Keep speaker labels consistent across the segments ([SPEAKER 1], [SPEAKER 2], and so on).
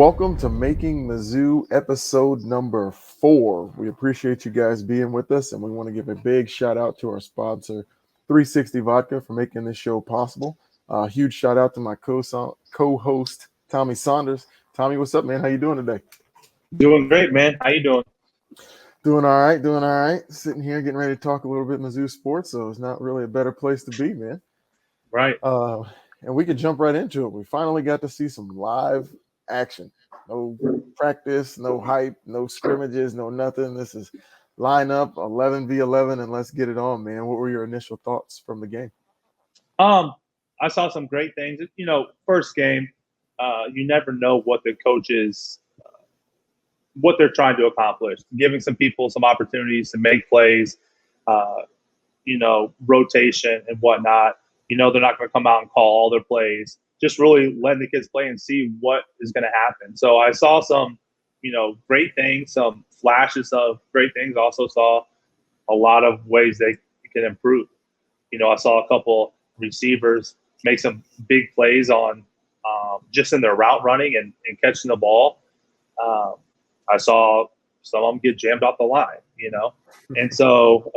[SPEAKER 1] Welcome to Making Mizzou episode number 4. We appreciate you guys being with us, and we want to give a big shout out to our sponsor, 360 Vodka, for making this show possible. Huge shout out to my co-host, Tommy Saunders. Tommy, what's up, man? How you doing today?
[SPEAKER 2] Doing great, man. How you doing?
[SPEAKER 1] Doing all right. Sitting here getting ready to talk a little bit Mizzou sports, so it's not really a better place to be, man.
[SPEAKER 2] Right.
[SPEAKER 1] And we can jump right into it. We finally got to see some live action. No practice, no hype, no scrimmages, no nothing. This is line up 11v11 and let's get it on, man. What were your initial thoughts from the game?
[SPEAKER 2] I saw some great things. First game, you never know what the coaches, what they're trying to accomplish. Giving some people some opportunities to make plays, rotation and whatnot. They're not going to come out and call all their plays. Just really letting the kids play and see what is going to happen. So I saw some, great things, some flashes of great things. Also saw a lot of ways they can improve. I saw a couple receivers make some big plays on just in their route running and catching the ball. I saw some of them get jammed off the line, And so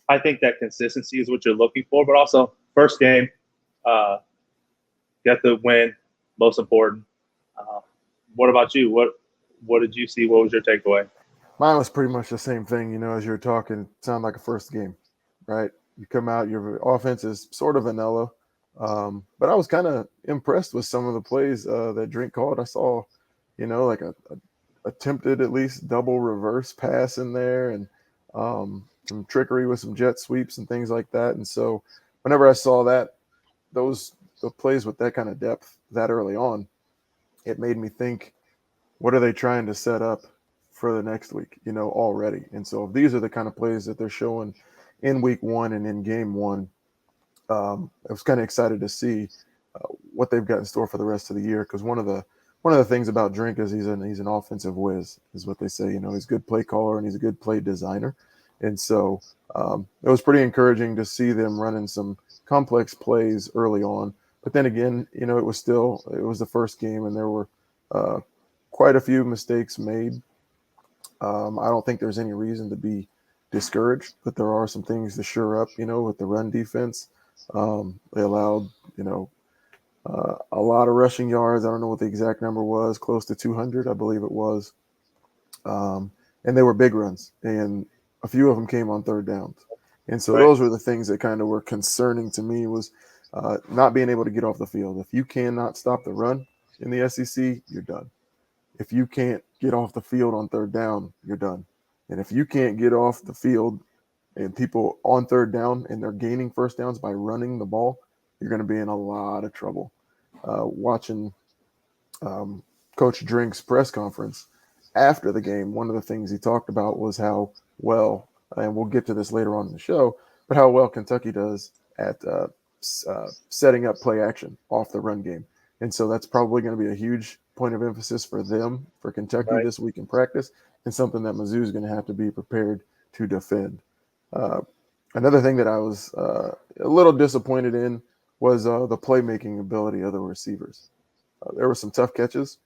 [SPEAKER 2] I think that consistency is what you're looking for. But also, first game, get the win, most important. What about you? What did you see? What was your takeaway?
[SPEAKER 1] Mine was pretty much the same thing, as you were talking. It sounded like a first game, right? You come out, your offense is sort of vanilla. But I was kind of impressed with some of the plays that Drink called. I saw, like a attempted at least double reverse pass in there and some trickery with some jet sweeps and things like that. And so whenever I saw that, the plays with that kind of depth that early on, it made me think, what are they trying to set up for the next week, already? And so if these are the kind of plays that they're showing in week 1 and in game 1, I was kind of excited to see what they've got in store for the rest of the year. Because one of the things about Drink is he's an offensive whiz, is what they say. He's a good play caller and he's a good play designer. And so it was pretty encouraging to see them running some complex plays early on. But then again, it was the first game and there were quite a few mistakes made. I don't think there's any reason to be discouraged, but there are some things to shore up, with the run defense. They allowed, a lot of rushing yards. I don't know what the exact number was, close to 200, I believe it was. And they were big runs, and a few of them came on third downs. And so those were the things that kind of were concerning to me, was not being able to get off the field. If you cannot stop the run in the SEC, you're done. If you can't get off the field on third down, you're done. And if you can't get off the field and people on third down and they're gaining first downs by running the ball, you're going to be in a lot of trouble. Watching Coach Drink's press conference after the game, one of the things he talked about was how well, and we'll get to this later on in the show, but how well Kentucky does at setting up play action off the run game. And so that's probably going to be a huge point of emphasis for them, for Kentucky this week in practice, and something that Mizzou is going to have to be prepared to defend. Another thing that I was a little disappointed in was the playmaking ability of the receivers. There were some tough catches.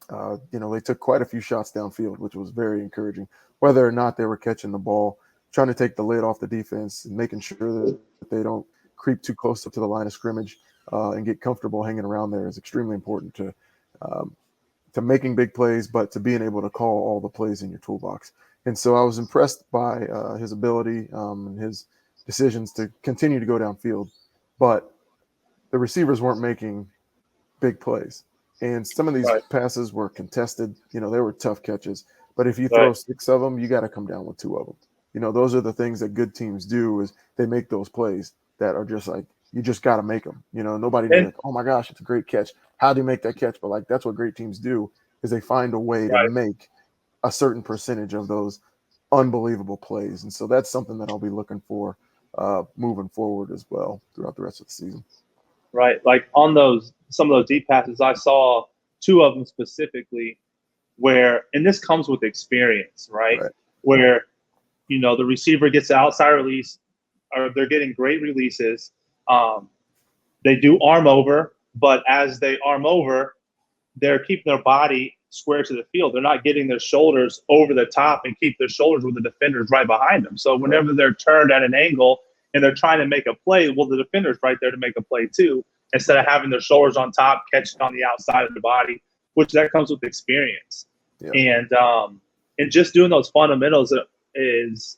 [SPEAKER 1] They took quite a few shots downfield, which was very encouraging. Whether or not they were catching the ball, trying to take the lid off the defense and making sure that they don't creep too close up to the line of scrimmage and get comfortable hanging around there is extremely important to making big plays, but to being able to call all the plays in your toolbox. And so I was impressed by his ability and his decisions to continue to go downfield, but the receivers weren't making big plays. And some of these passes were contested. They were tough catches. But if you throw 6 of them, you got to come down with 2 of them. Those are the things that good teams do, is they make those plays that are just like, you just got to make them. Nobody knows, like, oh my gosh, it's a great catch. How do you make that catch? But that's what great teams do, is they find a way to make a certain percentage of those unbelievable plays. And so that's something that I'll be looking for moving forward as well throughout the rest of the season.
[SPEAKER 2] Right. Like on some of those deep passes, I saw 2 of them specifically where, and this comes with experience, right? Where, the receiver gets the outside release, or they're getting great releases. They do arm over, but as they arm over, they're keeping their body square to the field. They're not getting their shoulders over the top and keep their shoulders with the defenders right behind them. So whenever they're turned at an angle and they're trying to make a play, well, the defender's right there to make a play too, instead of having their shoulders on top, catching on the outside of the body, which that comes with experience. Yeah. And just doing those fundamentals is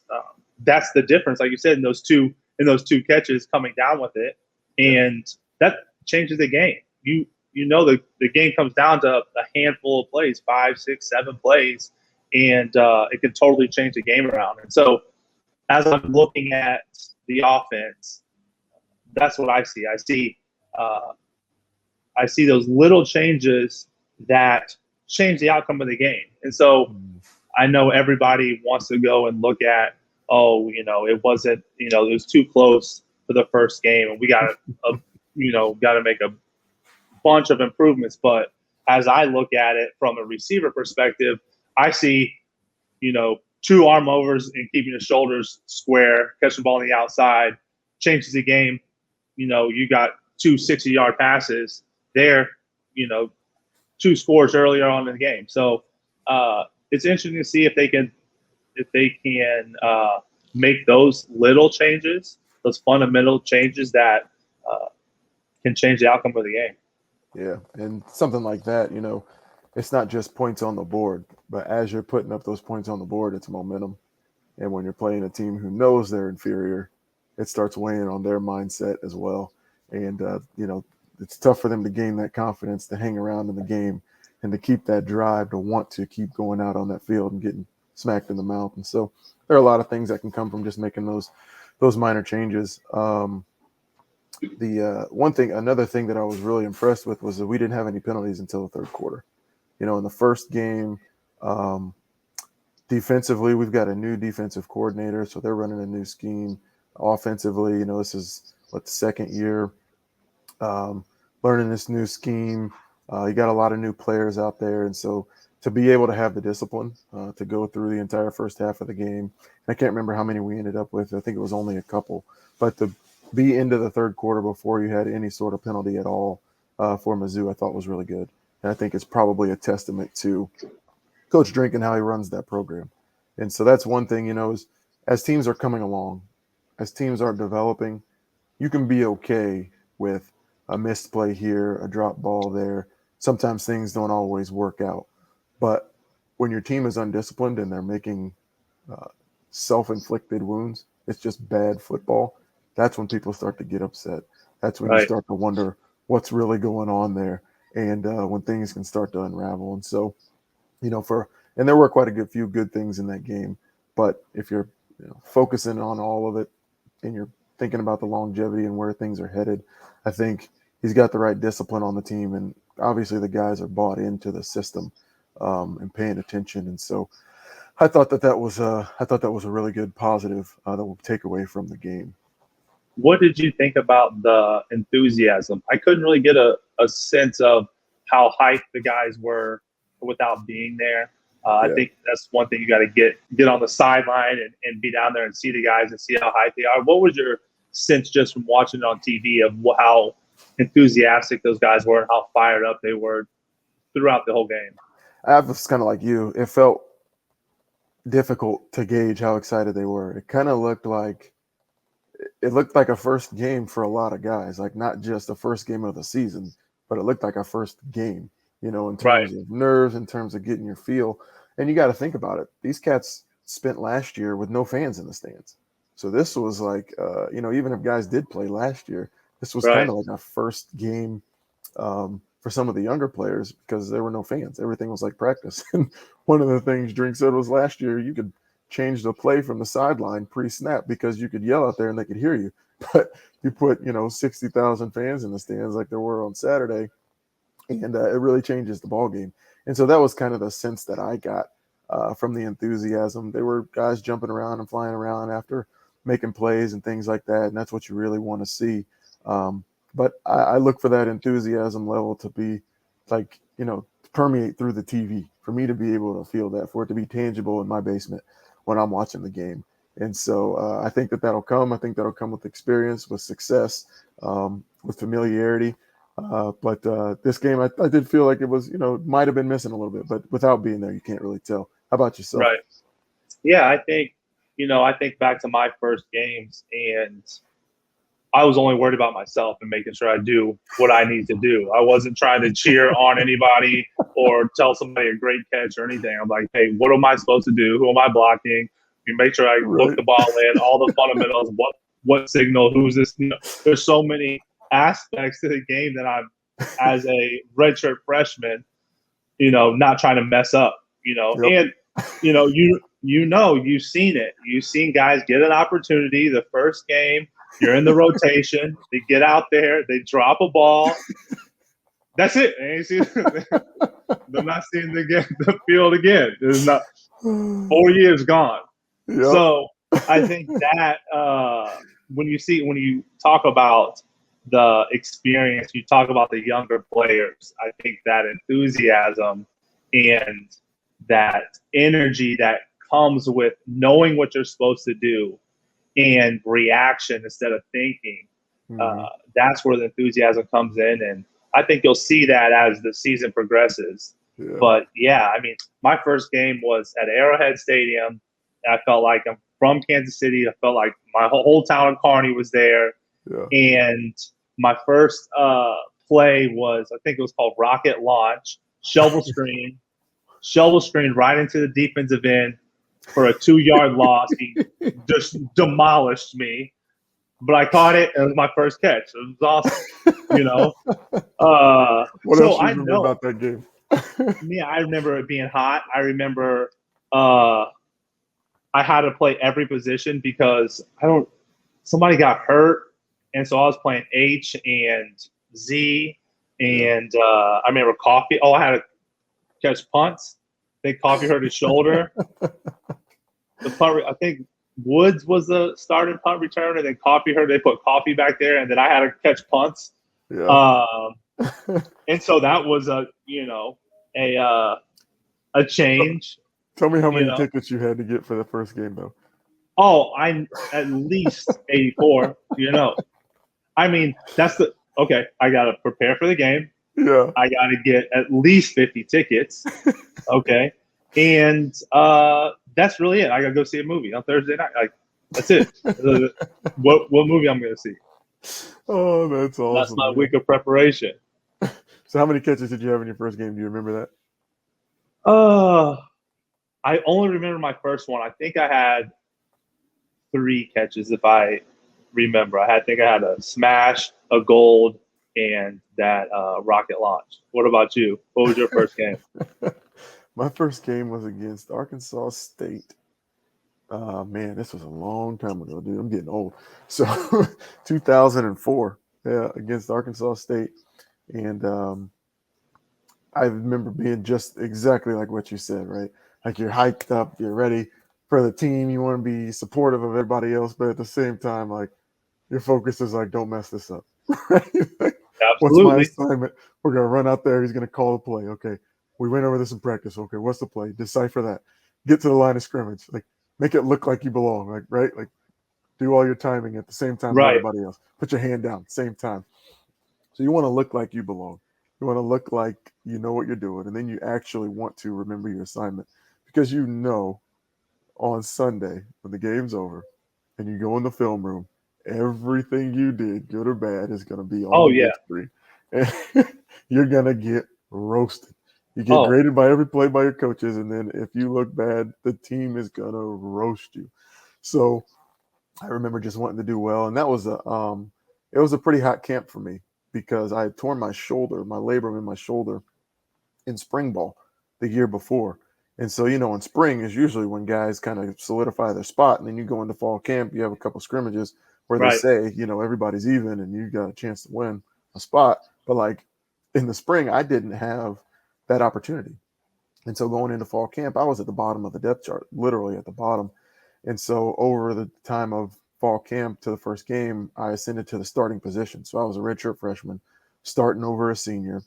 [SPEAKER 2] that's the difference, like you said, in those two catches coming down with it, and that changes the game. You know the game comes down to a handful of plays, 5, 6, 7 plays, and it can totally change the game around. And so as I'm looking at the offense, that's what I see. I see those little changes that change the outcome of the game. And so I know everybody wants to go and look at, it wasn't, it was too close for the first game, and we got to make a bunch of improvements. But as I look at it from a receiver perspective, I see, 2 arm overs and keeping the shoulders square, catch the ball on the outside, changes the game. You got 2 60-yard passes there, 2 scores earlier on in the game. So it's interesting to see if they can make those little changes, those fundamental changes that can change the outcome of the game.
[SPEAKER 1] Yeah, and something like that, it's not just points on the board, but as you're putting up those points on the board, it's momentum. And when you're playing a team who knows they're inferior, it starts weighing on their mindset as well. And, it's tough for them to gain that confidence to hang around in the game and to keep that drive to want to keep going out on that field and getting smacked in the mouth. And so there are a lot of things that can come from just making those minor changes. Another thing that I was really impressed with was that we didn't have any penalties until the third quarter. In the first game, defensively, we've got a new defensive coordinator, so they're running a new scheme. Offensively, this is the second year learning this new scheme. You got a lot of new players out there, and so to be able to have the discipline to go through the entire first half of the game, I can't remember how many we ended up with. I think it was only a couple, but to be into the third quarter before you had any sort of penalty at all for Mizzou, I thought was really good. And I think it's probably a testament to Coach Drink and how he runs that program. And so that's one thing, is as teams are coming along, as teams are developing, you can be okay with a missed play here, a drop ball there. Sometimes things don't always work out. But when your team is undisciplined and they're making self-inflicted wounds, it's just bad football. That's when people start to get upset. That's when you start to wonder what's really going on there, and when things can start to unravel. And so, and there were quite a few good things in that game. But if you're focusing on all of it and you're thinking about the longevity and where things are headed, I think he's got the right discipline on the team, and obviously the guys are bought into the system and paying attention. And so I thought that was a really good positive that we'll take away from the game.
[SPEAKER 2] What did you think about the enthusiasm? I couldn't really get a sense of how hyped the guys were without being there. I think that's one thing you got to get on the sideline and be down there and see the guys and see how hyped they are. What was your sense just from watching it on TV of how enthusiastic those guys were and how fired up they were throughout the whole game?
[SPEAKER 1] I was kind of like you. It felt difficult to gauge how excited they were. It kind of looked like a first game for a lot of guys, like not just the first game of the season, but it looked like a first game, in terms of nerves, in terms of getting your feel. And you got to think about it. These cats spent last year with no fans in the stands. So this was like, even if guys did play last year, this was kind of like a first game for some of the younger players because there were no fans. Everything was like practice. And one of the things Drink said was last year you could change the play from the sideline pre-snap because you could yell out there and they could hear you. But you put, 60,000 fans in the stands like there were on Saturday, and it really changes the ball game. And so that was kind of the sense that I got from the enthusiasm. There were guys jumping around and flying around after making plays and things like that, and that's what you really want to see. But I look for that enthusiasm level to be like, permeate through the TV, for me to be able to feel that, for it to be tangible in my basement when I'm watching the game. And so I think that'll come. I think that'll come with experience, with success, with familiarity. But this game, I did feel like it was, might have been missing a little bit, but without being there, you can't really tell. How about yourself?
[SPEAKER 2] Right. Yeah, I think back to my first games, and I was only worried about myself and making sure I do what I need to do. I wasn't trying to cheer on anybody or tell somebody a great catch or anything. I'm like, hey, what am I supposed to do? Who am I blocking? You make sure I look
[SPEAKER 1] Right.
[SPEAKER 2] the ball in, all the fundamentals, what signal, who's this? There's so many aspects to the game that I'm, as a redshirt freshman, not trying to mess up,
[SPEAKER 1] Yep.
[SPEAKER 2] and you've seen it. You've seen guys get an opportunity the first game. You're in the rotation. They get out there. They drop a ball. That's it. They're not seeing the field again. There's not 4 years gone.
[SPEAKER 1] Yep.
[SPEAKER 2] So I think that when you talk about the experience, you talk about the younger players. I think that enthusiasm and that energy that comes with knowing what you're supposed to do and reaction instead of thinking. That's where the enthusiasm comes in, and I think you'll see that as the season progresses.
[SPEAKER 1] Yeah.
[SPEAKER 2] But yeah, I mean, my first game was at Arrowhead Stadium. I felt like I'm from Kansas City. I felt like my whole town of Kearney was there.
[SPEAKER 1] Yeah.
[SPEAKER 2] And my first play was, I think it was called Rocket Launch, shovel screen right into the defensive end for a 2-yard loss. He just demolished me, but I caught it. It was my first catch. It was awesome,
[SPEAKER 1] What
[SPEAKER 2] so
[SPEAKER 1] else do you
[SPEAKER 2] I
[SPEAKER 1] remember
[SPEAKER 2] know
[SPEAKER 1] about that game?
[SPEAKER 2] Yeah, I remember it being hot. I remember I had to play every position because somebody got hurt, and so I was playing H and Z, and I remember Coffee. Oh, I had to catch punts. I think Coffee hurt his shoulder. The punt, I think Woods was the starting punt returner, and then Coffee hurt. They put Coffee back there, and then I had to catch punts.
[SPEAKER 1] Yeah.
[SPEAKER 2] And so that was a change.
[SPEAKER 1] Tell me how many tickets you had to get for the first game, though.
[SPEAKER 2] Oh, I'm at least 84. I mean, okay. I gotta prepare for the game.
[SPEAKER 1] Yeah.
[SPEAKER 2] I gotta get at least 50 tickets. Okay, and that's really it. I gotta go see a movie on Thursday night. Like, that's it. What movie I'm gonna see?
[SPEAKER 1] Oh, that's awesome.
[SPEAKER 2] That's my week of preparation.
[SPEAKER 1] So, how many catches did you have in your first game? Do you remember that?
[SPEAKER 2] I only remember my first one. I think I had 3 catches, if I remember. I think I had a smash, a gold, and that rocket launch. What about you? What was your first game?
[SPEAKER 1] My first game was against Arkansas State. Man, this was a long time ago, dude. I'm getting old. So 2004, yeah, against Arkansas State. And I remember being just exactly like what you said, right? Like, you're hyped up, you're ready for the team, you want to be supportive of everybody else, but at the same time, like, your focus is like, don't mess this up. Right? Like, what's my assignment? We're going to run out there. He's going to call the play. Okay. We went over this in practice. Okay. What's the play? Decipher that. Get to the line of scrimmage. Like, make it look like you belong. Like, right? Like, do all your timing at the same time as everybody else. Put your hand down at the same time. So you want to look like you belong. You want to look like you know what you're doing. And then you actually want to remember your assignment, because on Sunday when the game's over and you go in the film room, everything you did, good or bad, is going to be on the screen. And you're going to get roasted. You get graded by every play by your coaches, and then if you look bad, the team is going to roast you. So I remember just wanting to do well, and that was it was a pretty hot camp for me, because I had torn my labrum in my shoulder in spring ball the year before. And so, in spring is usually when guys kind of solidify their spot, and then you go into fall camp, you have a couple scrimmages where they say, everybody's even and you got a chance to win a spot. But like in the spring, I didn't have that opportunity. And so going into fall camp, I was at the bottom of the depth chart, literally at the bottom. And so over the time of fall camp to the first game, I ascended to the starting position. So I was a redshirt freshman starting over a senior.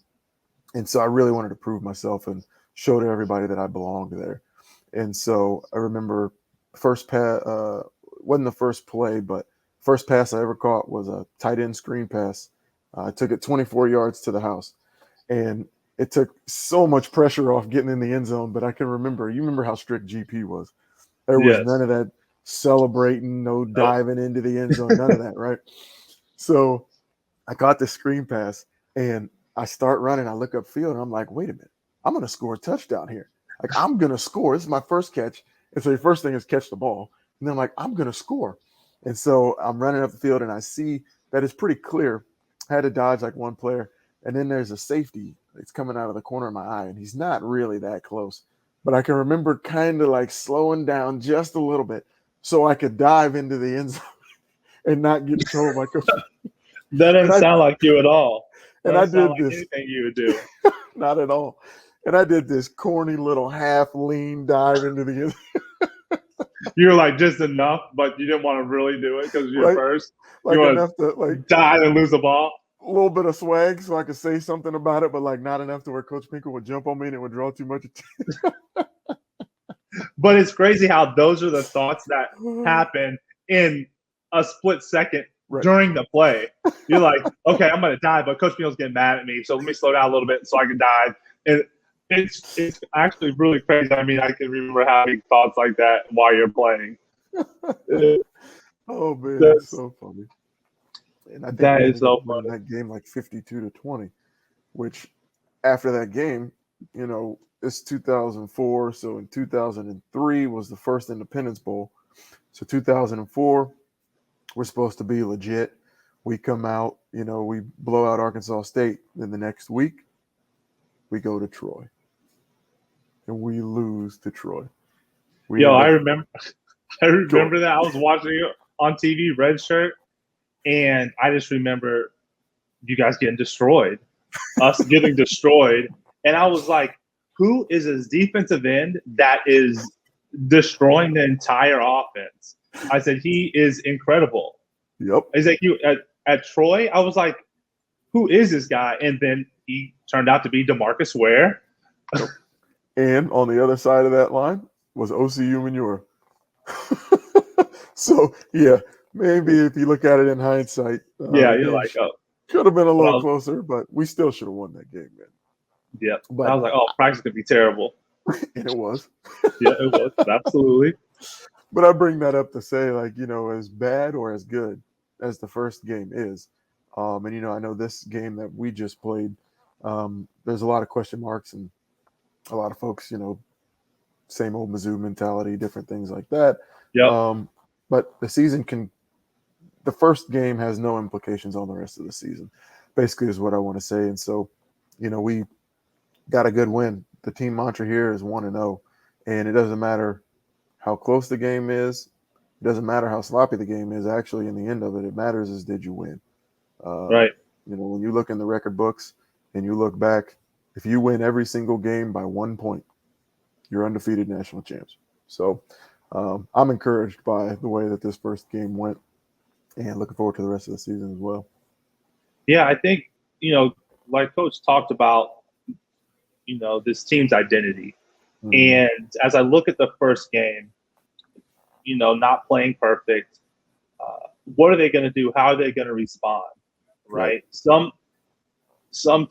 [SPEAKER 1] And so I really wanted to prove myself and show to everybody that I belonged there. And so I remember first pass, wasn't the first play, but first pass I ever caught was a tight end screen pass I took it 24 yards to the house, and it took so much pressure off getting in the end zone. But I can remember, you remember how strict GP was. There was none
[SPEAKER 2] Yes.
[SPEAKER 1] of that celebrating, no
[SPEAKER 2] Nope.
[SPEAKER 1] diving into the end zone, none of that, right? So I got the screen pass, and I start running. I look upfield, and I'm like, wait a minute, I'm going to score a touchdown here. Like, I'm going to score. This is my first catch. And so the first thing is catch the ball. And then I'm like, I'm going to score. And so I'm running up the field, and I see that it's pretty clear. I had to dodge like one player. And then there's a safety. It's coming out of the corner of my eye, and he's not really that close. But I can remember kind of like slowing down just a little bit so I could dive into the end zone and not get in trouble by coach.
[SPEAKER 2] That doesn't sound like you at all. That
[SPEAKER 1] And I
[SPEAKER 2] doesn't sound
[SPEAKER 1] did
[SPEAKER 2] like
[SPEAKER 1] this.
[SPEAKER 2] anything you would do.
[SPEAKER 1] Not at all. And I did this corny little half lean dive into the end.
[SPEAKER 2] You were like just enough, but you didn't want to really do it because you're
[SPEAKER 1] Right?
[SPEAKER 2] first.
[SPEAKER 1] Like
[SPEAKER 2] You want
[SPEAKER 1] enough to like
[SPEAKER 2] die and lose the ball.
[SPEAKER 1] a little bit of swag so I could say something about it, but like not enough to where Coach Pinker would jump on me and it would draw too much attention.
[SPEAKER 2] But it's crazy how those are the thoughts that happen in a split second
[SPEAKER 1] Right.
[SPEAKER 2] during the play. You're like, okay, I'm going to dive, but Coach Neal's getting mad at me, so let me slow down a little bit so I can dive. And it's actually really crazy. I mean, I can remember having thoughts like that while you're playing.
[SPEAKER 1] Oh man, that's so funny. And I think
[SPEAKER 2] that
[SPEAKER 1] we
[SPEAKER 2] is so
[SPEAKER 1] ended up winning
[SPEAKER 2] funny.
[SPEAKER 1] that game like 52-20, which after that game, you know, it's 2004. So in 2003 was the first Independence Bowl. So 2004, we're supposed to be legit. We come out, you know, we blow out Arkansas State. Then the next week, we go to Troy. And we lose to Troy.
[SPEAKER 2] I remember that. I was watching it on TV, red shirt, and I just remember you guys getting destroyed, us getting destroyed. And I was like, who is this defensive end that is destroying the entire offense? I said, he is incredible.
[SPEAKER 1] Yep.
[SPEAKER 2] He's like, you at Troy, I was like, who is this guy? And then he turned out to be DeMarcus Ware.
[SPEAKER 1] Yep. And on the other side of that line was OCU Manure. So, yeah, maybe if you look at it in hindsight,
[SPEAKER 2] You're like, oh.
[SPEAKER 1] Could have been a little closer, but we still should have won that game, man.
[SPEAKER 2] Yeah. But I was like, oh, practice could be terrible.
[SPEAKER 1] And it was.
[SPEAKER 2] Yeah, it was. Absolutely.
[SPEAKER 1] But I bring that up to say, like, you know, as bad or as good as the first game is, and, you know, I know this game that we just played, there's a lot of question marks and a lot of folks, you know, same old Mizzou mentality, different things like that.
[SPEAKER 2] Yep.
[SPEAKER 1] But the first game has no implications on the rest of the season, basically is what I want to say. And so, you know, we got a good win. The team mantra here is 1-0, and it doesn't matter how close the game is. It doesn't matter how sloppy the game is. Actually, in the end of it, it matters is did you win?
[SPEAKER 2] Right.
[SPEAKER 1] You know, when you look in the record books and you look back, if you win every single game by 1 point, you're undefeated national champs. So I'm encouraged by the way that this first game went and looking forward to the rest of the season as well.
[SPEAKER 2] Yeah, I think, you know, like Coach talked about, you know, this team's identity. Mm-hmm. And as I look at the first game, you know, not playing perfect, what are they going to do? How are they going to respond? Right? Some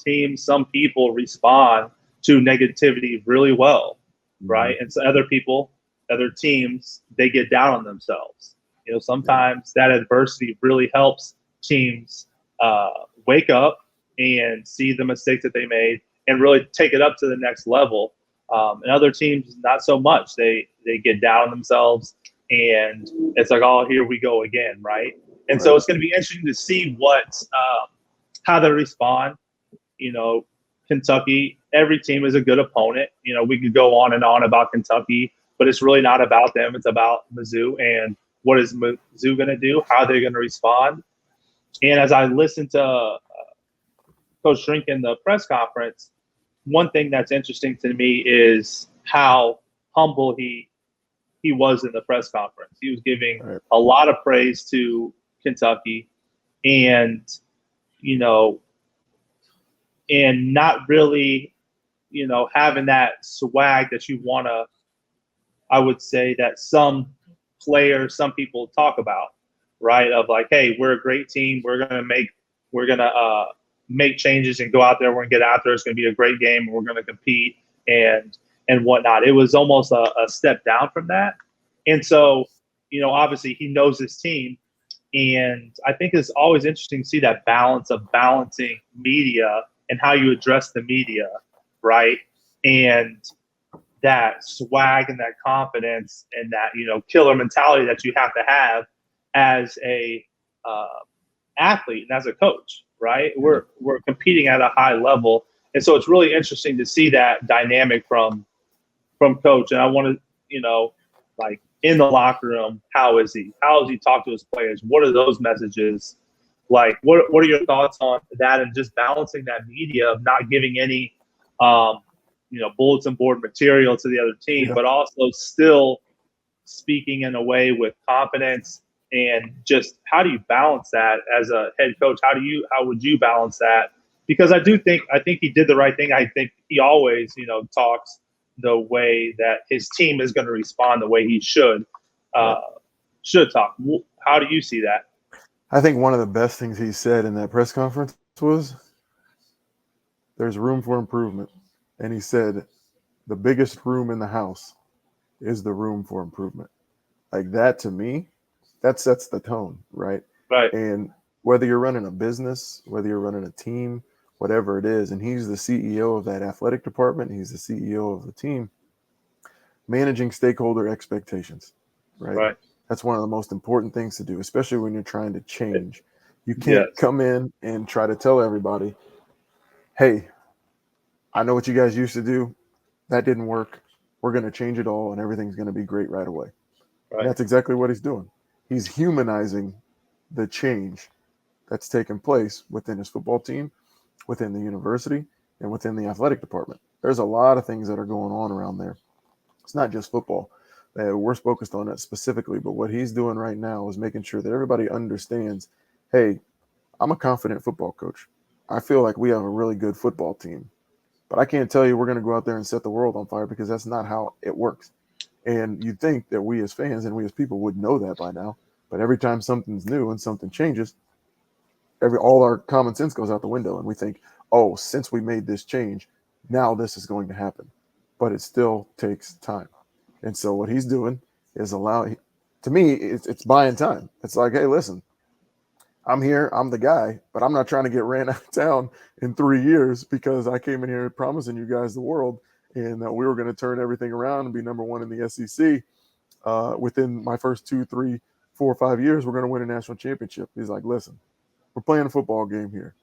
[SPEAKER 2] teams, some people respond to negativity really well, right? And so other people, other teams, they get down on themselves. You know, sometimes that adversity really helps teams wake up and see the mistakes that they made and really take it up to the next level. And other teams, not so much. They get down on themselves, and it's like, oh, here we go again, right? And so it's going to be interesting to see how they respond. You know, Kentucky, every team is a good opponent. You know, we could go on and on about Kentucky, but it's really not about them. It's about Mizzou and what is Mizzou going to do, how they're going to respond. And as I listened to Coach Shrink in the press conference, one thing that's interesting to me is how humble he was in the press conference. He was giving a lot of praise to Kentucky and, you know, and not really, you know, having that swag that you want to, I would say that some players, some people talk about, right? Of like, hey, we're a great team. We're going to make We're going to make changes and go out there. We're going to get out there. It's going to be a great game. And we're going to compete and whatnot. It was almost a step down from that. And so, obviously he knows his team. And I think it's always interesting to see that balance of balancing media and how you address the media, right? And that swag and that confidence and that, killer mentality that you have to have as a athlete and as a coach, right? We're competing at a high level. And so it's really interesting to see that dynamic from coach. And I want to, like in the locker room, how is he? How does he talk to his players? What are those messages? Like, what are your thoughts on that and just balancing that media of not giving any, bulletin board material to the other team, but also still speaking in a way with confidence, and just how do you balance that as a head coach? How would you balance that? Because I think he did the right thing. I think he always, talks the way that his team is going to respond the way he should talk. How do you see that?
[SPEAKER 1] I think one of the best things he said in that press conference was there's room for improvement. And he said the biggest room in the house is the room for improvement. Like that, to me, that sets the tone, right?
[SPEAKER 2] Right.
[SPEAKER 1] And whether you're running a business, whether you're running a team, whatever it is, and he's the CEO of that athletic department, he's the CEO of the team, managing stakeholder expectations, right? That's one of the most important things to do, especially when you're trying to change. You can't come in and try to tell everybody, hey, I know what you guys used to do. That didn't work. We're going to change it all and everything's going to be great right away. Right. That's exactly what he's doing. He's humanizing the change that's taken place within his football team, within the university, and within the athletic department. There's a lot of things that are going on around there. It's not just football. We're focused on it specifically, but what he's doing right now is making sure that everybody understands, hey, I'm a confident football coach. I feel like we have a really good football team, but I can't tell you we're going to go out there and set the world on fire, because that's not how it works. And you'd think that we as fans and we as people would know that by now, but every time something's new and something changes, all our common sense goes out the window, and we think, oh, since we made this change, now this is going to happen. But it still takes time. And so what he's doing is to me, it's buying time. It's like, hey, listen, I'm here, I'm the guy, but I'm not trying to get ran out of town in 3 years because I came in here promising you guys the world and that we were going to turn everything around and be number one in the SEC. Within my first 2, 3, 4, 5 years, we're going to win a national championship. He's like, listen, we're playing a football game here.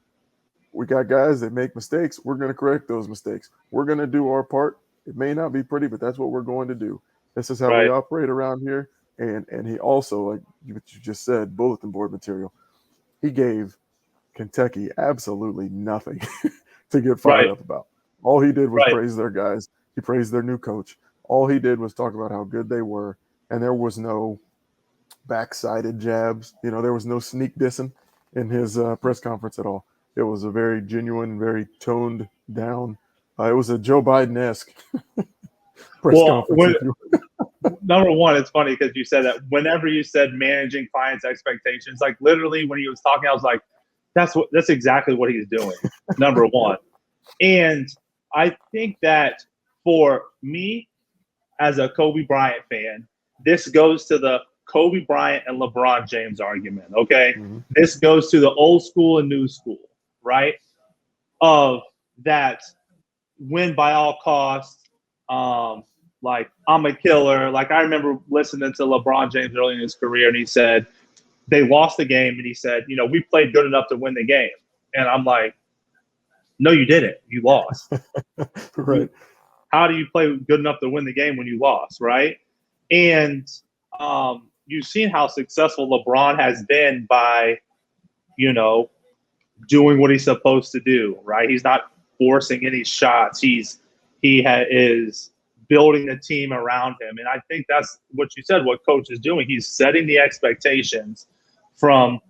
[SPEAKER 1] We got guys that make mistakes. We're going to correct those mistakes. We're going to do our part. It may not be pretty, but that's what we're going to do. This is how we operate around here. And he also, like you just said, bulletin board material. He gave Kentucky absolutely nothing to get fired up about. All he did was praise their guys. He praised their new coach. All he did was talk about how good they were. And there was no backsided jabs. There was no sneak dissing in his press conference at all. It was a very genuine, very toned down. It was a Joe Biden-esque press conference.
[SPEAKER 2] Number one, it's funny because you said that whenever you said managing clients' expectations, like literally when he was talking, I was like, that's exactly what he's doing. Number one. And I think that for me as a Kobe Bryant fan, this goes to the Kobe Bryant and LeBron James argument. Okay. Mm-hmm. This goes to the old school and new school, right? Of that win by all costs. Like, I'm a killer. Like, I remember listening to LeBron James early in his career, and he said they lost the game, and he said, we played good enough to win the game. And I'm like, no, you didn't. You lost.
[SPEAKER 1] Right.
[SPEAKER 2] How do you play good enough to win the game when you lost, right? And you've seen how successful LeBron has been by, doing what he's supposed to do, right? He's not forcing any shots. He is building a team around him. And I think that's what you said, what coach is doing. He's setting the expectations from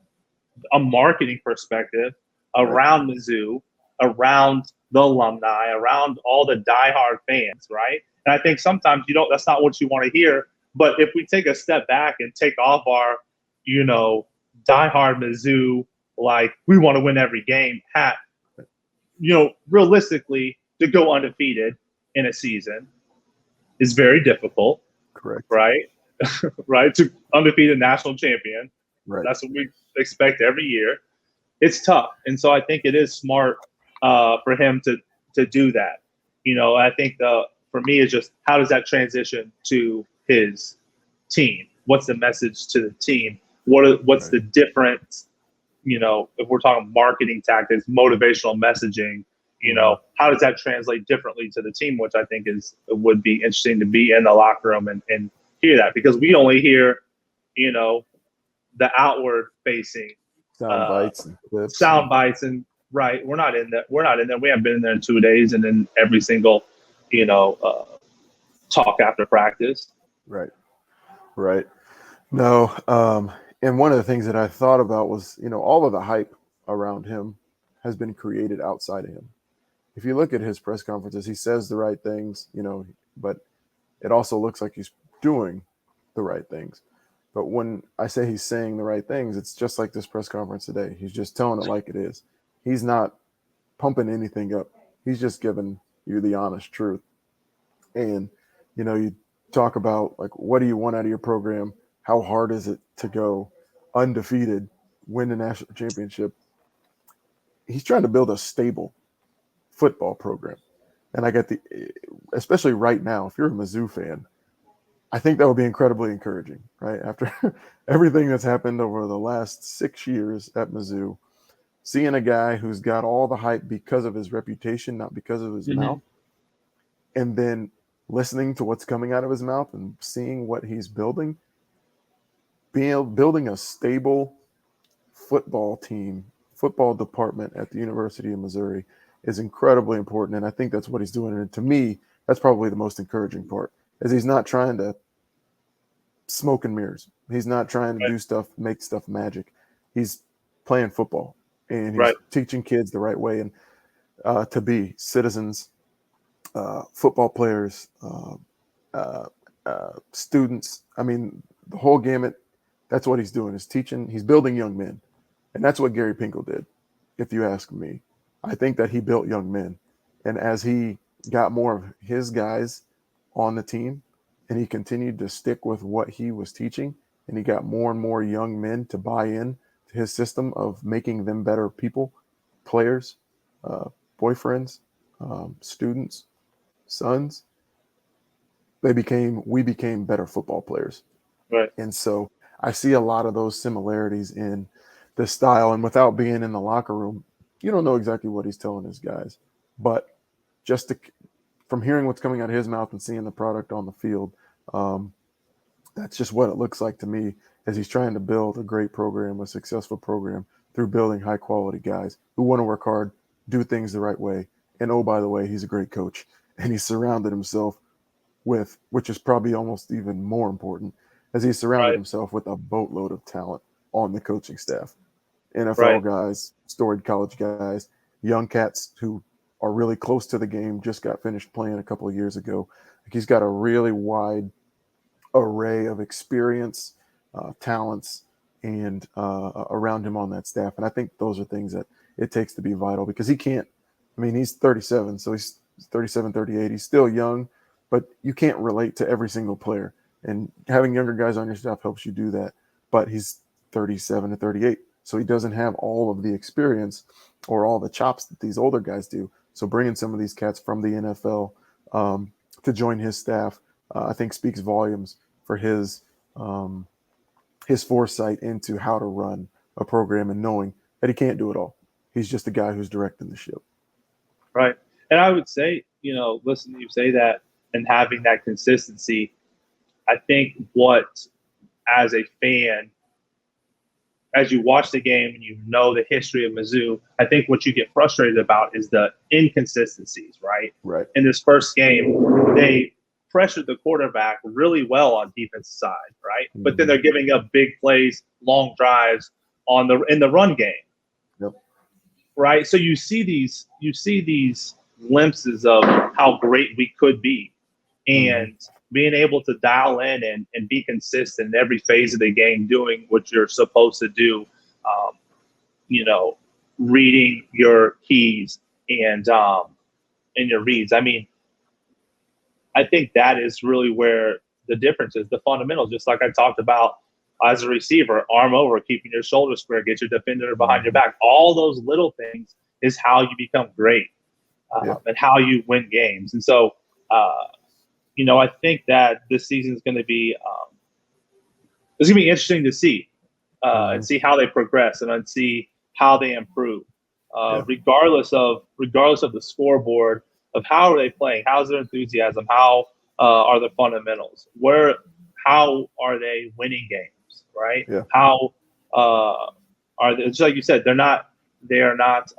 [SPEAKER 2] a marketing perspective around Mizzou, around the alumni, around all the diehard fans, right? And I think sometimes that's not what you want to hear. But if we take a step back and take off our, diehard Mizzou like we want to win every game hat. Realistically, to go undefeated in a season is very difficult.
[SPEAKER 1] Correct.
[SPEAKER 2] Right? Right? To undefeated national champion.
[SPEAKER 1] Right.
[SPEAKER 2] That's what we expect every year. It's tough. And so I think it is smart for him to do that. I think for me it's just how does that transition to his team? What's the message to the team? What's the difference? If we're talking marketing tactics, motivational messaging, how does that translate differently to the team? Which I think would be interesting to be in the locker room and hear that, because we only hear, the outward facing
[SPEAKER 1] Sound bites and clips.
[SPEAKER 2] Sound bites and right. We're not in there. We haven't been in there in 2 days, and then every single, talk after practice.
[SPEAKER 1] Right. No. And one of the things that I thought about was, all of the hype around him has been created outside of him. If you look at his press conferences, he says the right things, but it also looks like he's doing the right things. But when I say he's saying the right things, it's just like this press conference today. He's just telling it like it is. He's not pumping anything up. He's just giving you the honest truth. And, you talk about, like, what do you want out of your program? How hard is it to go undefeated, win the national championship? He's trying to build a stable football program. And especially right now, if you're a Mizzou fan, I think that would be incredibly encouraging, right? After everything that's happened over the last 6 years at Mizzou, seeing a guy who's got all the hype because of his reputation, not because of his mouth, and then listening to what's coming out of his mouth and seeing what he's building, building a stable football team, football department at the University of Missouri is incredibly important. And I think that's what he's doing. And to me, that's probably the most encouraging part, is he's not trying to smoke and mirrors. He's not trying to do stuff, make stuff magic. He's playing football, and he's teaching kids the right way and to be citizens, football players, students. I mean, the whole gamut. That's what he's doing, is teaching. He's building young men. And that's what Gary Pinkel did, if you ask me. I think that he built young men. And as he got more of his guys on the team, and he continued to stick with what he was teaching, and he got more and more young men to buy in to his system of making them better people, players, boyfriends, students, sons, we became better football players.
[SPEAKER 2] Right.
[SPEAKER 1] And so I see a lot of those similarities in the style, and without being in the locker room, you don't know exactly what he's telling his guys, but from hearing what's coming out of his mouth and seeing the product on the field, that's just what it looks like to me, as he's trying to build a great program, a successful program, through building high quality guys who want to work hard, do things the right way. And oh, by the way, he's a great coach, and he's surrounded himself with, which is probably almost even more important, as he surrounded himself with a boatload of talent on the coaching staff. NFL guys, storied college guys, young cats who are really close to the game, just got finished playing a couple of years ago. Like, he's got a really wide array of experience, talents, and around him on that staff. And I think those are things that it takes to be vital, because he's 37, so he's 37, 38. He's still young, but you can't relate to every single player. And having younger guys on your staff helps you do that. But he's 37 to 38. So he doesn't have all of the experience or all the chops that these older guys do. So bringing some of these cats from the NFL to join his staff, I think speaks volumes for his foresight into how to run a program, and knowing that he can't do it all. He's just a guy who's directing the ship.
[SPEAKER 2] Right. And I would say, listen to you say that and having that consistency, I think what, as a fan, as you watch the game and you know the history of Mizzou, I think what you get frustrated about is the inconsistencies, right?
[SPEAKER 1] Right.
[SPEAKER 2] In this first game, they pressured the quarterback really well on defensive side, right? Mm-hmm. But then they're giving up big plays, long drives in the run game.
[SPEAKER 1] Yep.
[SPEAKER 2] Right? So you see these glimpses of how great we could be, and being able to dial in and be consistent in every phase of the game, doing what you're supposed to do. reading your keys and your reads. I mean, I think that is really where the difference is, the fundamentals. Just like I talked about as a receiver, arm over, keeping your shoulder square, get your defender behind your back. All those little things is how you become great and how you win games. And so, I think that this season is going to be it's going to be interesting to see and see how they progress and see how they improve, regardless of the scoreboard, of how are they playing, how's their enthusiasm, how are the fundamentals, how are they winning games, right?
[SPEAKER 1] Yeah.
[SPEAKER 2] How are they, just like you said, they are not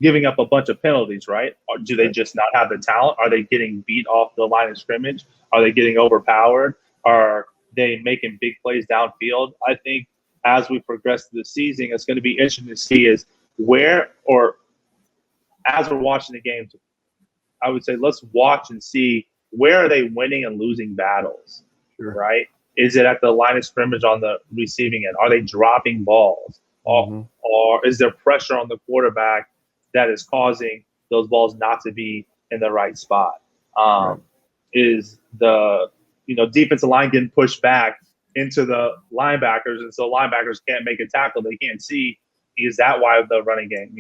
[SPEAKER 2] giving up a bunch of penalties, right? Or do they just not have the talent? Are they getting beat off the line of scrimmage? Are they getting overpowered? Are they making big plays downfield? I think as we progress through the season, it's going to be interesting to see is where, or as we're watching the games, I would say let's watch and see where are they winning and losing battles, right? Is it at the line of scrimmage on the receiving end? Are they dropping balls? Or is there pressure on the quarterback that is causing those balls not to be in the right spot? Is the defensive line getting pushed back into the linebackers, and so linebackers can't make a tackle? They can't see. Is that why the running game?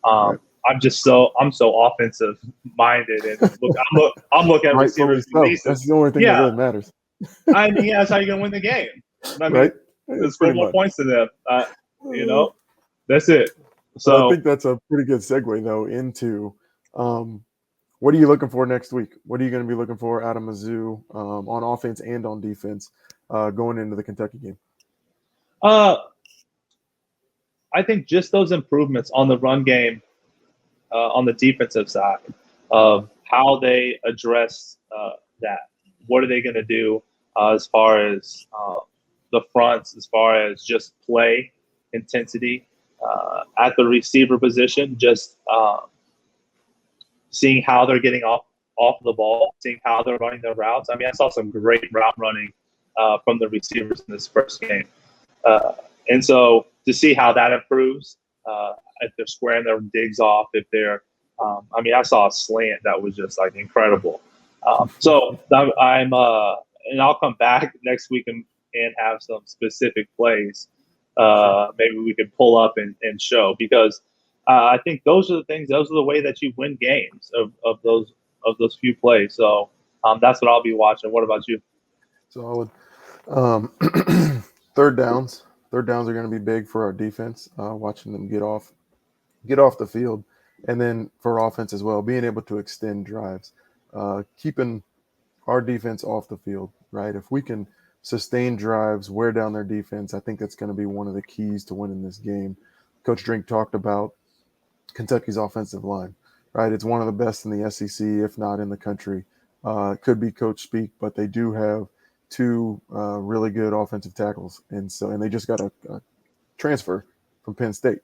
[SPEAKER 2] I'm so offensive minded, and I'm looking at receivers.
[SPEAKER 1] That's the only thing that really matters.
[SPEAKER 2] I mean, that's how you're gonna win the game. I mean, score more points to them. That's it. So
[SPEAKER 1] I think that's a pretty good segue though into what are you looking for next week? What are you going to be looking for out of Mizzou on offense and on defense going into the Kentucky game?
[SPEAKER 2] I think just those improvements on the run game, on the defensive side, of how they address that. What are they going to do as far as the fronts, as far as just play intensity at the receiver position, just seeing how they're getting off the ball, seeing how they're running their routes. I mean, I saw some great route running from the receivers in this first game. And so to see how that improves, if they're squaring their digs off, if they're I saw a slant that was just like incredible. So I'm and I'll come back next week and have some specific plays. Maybe we could pull up and show, because I think those are the things. Those are the way that you win games of those few plays. So that's what I'll be watching. What about you?
[SPEAKER 1] Solid. Third downs are going to be big for our defense. Watching them get off the field, and then for offense as well, being able to extend drives, keeping our defense off the field. Right, if we can sustain drives, wear down their defense, I think that's going to be one of the keys to winning this game. Coach Drink talked about Kentucky's offensive line, right? It's one of the best in the SEC, if not in the country. It could be coach speak, but they do have two really good offensive tackles, and they just got a transfer from Penn State,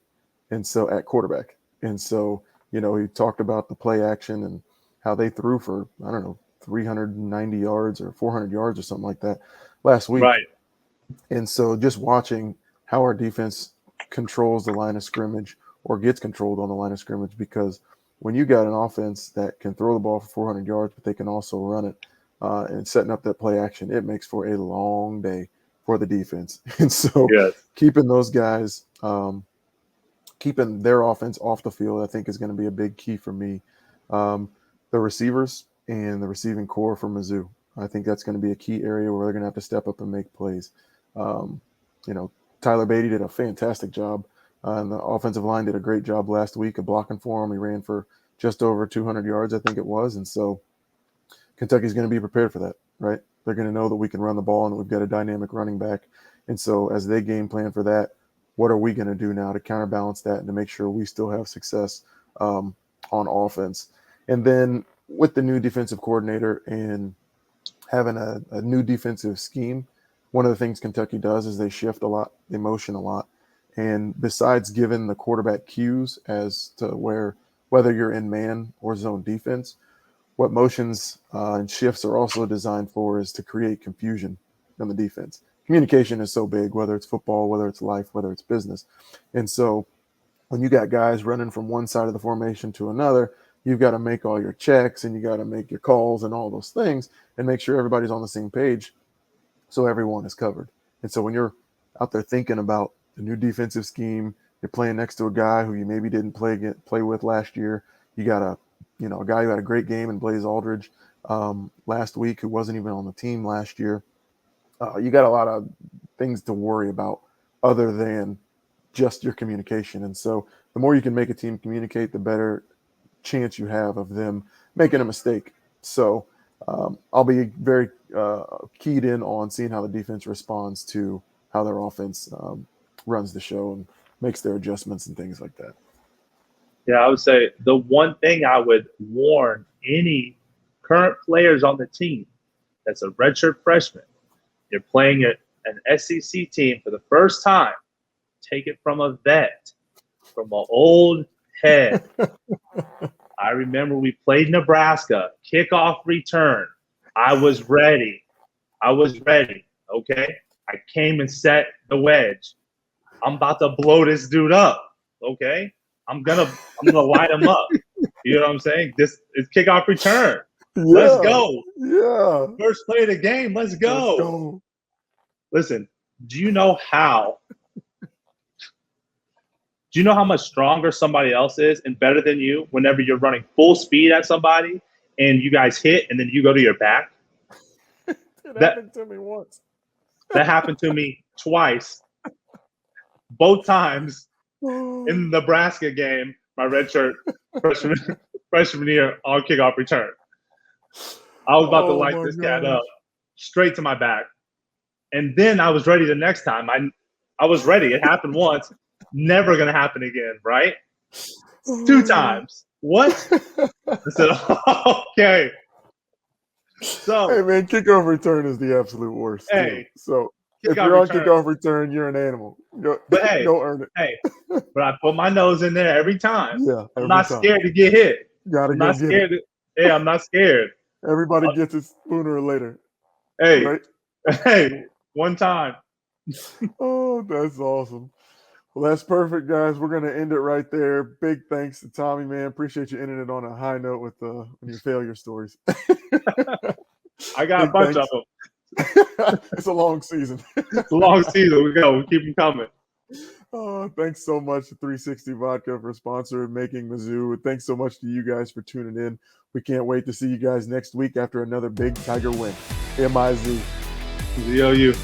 [SPEAKER 1] and so at quarterback, and so he talked about the play action and how they threw for 390 yards or 400 yards or something like that last week.
[SPEAKER 2] Right.
[SPEAKER 1] And so just watching how our defense controls the line of scrimmage or gets controlled on the line of scrimmage, because when you got an offense that can throw the ball for 400 yards, but they can also run it and setting up that play action, it makes for a long day for the defense. And so keeping those guys, keeping their offense off the field, I think is going to be a big key for me. The receivers and the receiving core for Mizzou, I think that's going to be a key area where they're going to have to step up and make plays. Tyler Beatty did a fantastic job, and the offensive line did a great job last week of blocking for him. He ran for just over 200 yards, I think it was. And so Kentucky's going to be prepared for that, right? They're going to know that we can run the ball and that we've got a dynamic running back. And so as they game plan for that, what are we going to do now to counterbalance that and to make sure we still have success on offense? And then with the new defensive coordinator and having a new defensive scheme, one of the things Kentucky does is they shift a lot, they motion a lot. And besides giving the quarterback cues as to whether you're in man or zone defense, what motions and shifts are also designed for is to create confusion on the defense. communication is so big, whether it's football, whether it's life, whether it's business. And so when you got guys running from one side of the formation to another, you've got to make all your checks and you got to make your calls and all those things and make sure everybody's on the same page so everyone is covered. And so when you're out there thinking about the new defensive scheme, you're playing next to a guy who you maybe didn't play with last year. You got a guy who had a great game in Blaze Aldridge last week who wasn't even on the team last year. You got a lot of things to worry about other than just your communication. And so the more you can make a team communicate, the better chance you have of them making a mistake. So I'll be very keyed in on seeing how the defense responds to how their offense runs the show and makes their adjustments and things like that.
[SPEAKER 2] Yeah, I would say the one thing I would warn any current players on the team that's a redshirt freshman, you're playing an SEC team for the first time, take it from a vet, from an old head. I remember we played Nebraska, kickoff return. I was ready. Okay? I came and set the wedge. I'm about to blow this dude up. Okay? I'm gonna light him up. You know what I'm saying? This is kickoff return. Yeah, let's go.
[SPEAKER 1] Yeah.
[SPEAKER 2] First play of the game. Let's go. Listen, do you know how much stronger somebody else is and better than you whenever you're running full speed at somebody and you guys hit and then you go to your back?
[SPEAKER 1] That happened to me once.
[SPEAKER 2] That happened to me twice. Both times in the Nebraska game, my redshirt freshman year on kickoff return. I was about to light this cat up straight to my back. And then I was ready the next time. I was ready. It happened once. Never going to happen again, right? 2 times. What? I said, okay. So,
[SPEAKER 1] hey, man, kickoff return is the absolute worst.
[SPEAKER 2] Hey.
[SPEAKER 1] Too. So if you're on kickoff return, you're an animal. Go earn it.
[SPEAKER 2] Hey, but I put my nose in there every time.
[SPEAKER 1] Yeah,
[SPEAKER 2] I'm not scared to get hit.
[SPEAKER 1] I'm not scared.
[SPEAKER 2] Hey, I'm not scared.
[SPEAKER 1] Everybody gets it sooner or later.
[SPEAKER 2] Hey,
[SPEAKER 1] right?
[SPEAKER 2] Hey, one time.
[SPEAKER 1] Oh, that's awesome. Well, that's perfect, guys. We're going to end it right there. Big thanks to Tommy, man. Appreciate you ending it on a high note with your failure stories.
[SPEAKER 2] I got a bunch of them.
[SPEAKER 1] It's a long season.
[SPEAKER 2] It's a long season. We keep them coming.
[SPEAKER 1] Thanks so much to 360 Vodka for sponsoring Making Mizzou. And thanks so much to you guys for tuning in. We can't wait to see you guys next week after another big Tiger win. MIZ.
[SPEAKER 2] ZOU.